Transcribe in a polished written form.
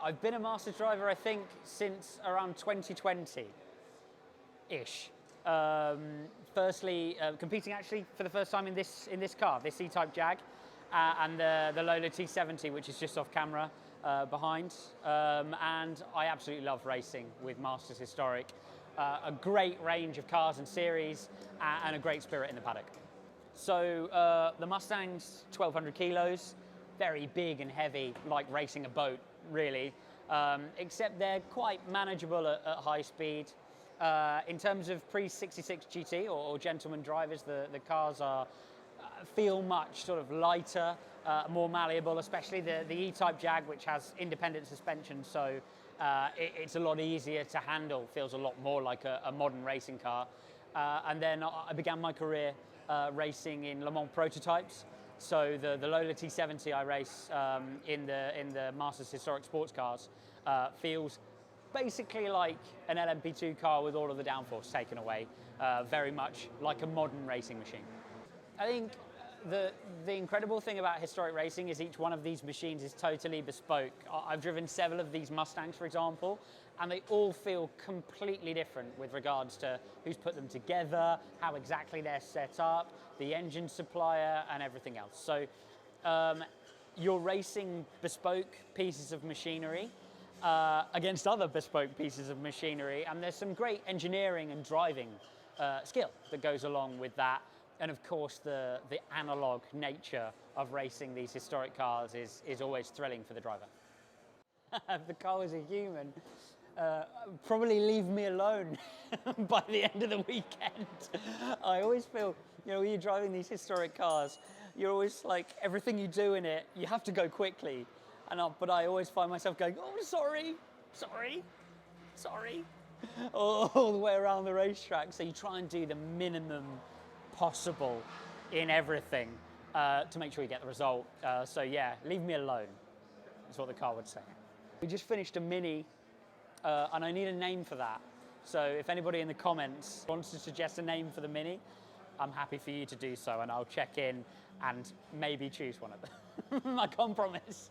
I've been a Masters driver, I think, since around 2020-ish. Firstly, competing actually for the first time in this car, this E-Type Jag, and the Lola T70, which is just off camera behind. And I absolutely love racing with Masters Historic. A great range of cars and series, and a great spirit in the paddock. So the Mustang's 1,200 kilos, very big and heavy, like racing a boat, really. Except they're quite manageable at high speed. In terms of pre-66 GT or gentleman drivers, the cars feel much sort of lighter, more malleable, especially the E-Type Jag, which has independent suspension, so it's a lot easier to handle, feels a lot more like a modern racing car. And then I began my career racing in Le Mans prototypes. So the Lola T70 I race in the Masters Historic Sports Cars feels basically like an LMP2 car with all of the downforce taken away, very much like a modern racing machine. I think the incredible thing about historic racing is each one of these machines is totally bespoke. I've driven several of these Mustangs, for example, and they all feel completely different with regards to who's put them together, how exactly they're set up, the engine supplier, and everything else. So you're racing bespoke pieces of machinery against other bespoke pieces of machinery, and there's some great engineering and driving skill that goes along with that. And of course, the analog nature of racing these historic cars is always thrilling for the driver. If the car was a human, probably leave me alone by the end of the weekend. I always feel, when you're driving these historic cars, you're always like, everything you do in it, you have to go quickly. But I always find myself going, oh, sorry, all the way around the racetrack. So you try and do the minimum possible in everything to make sure you get the result. So yeah, leave me alone, is what the car would say. We just finished a Mini, and I need a name for that. So if anybody in the comments wants to suggest a name for the Mini, I'm happy for you to do so, and I'll check in and maybe choose one of them. I can't promise.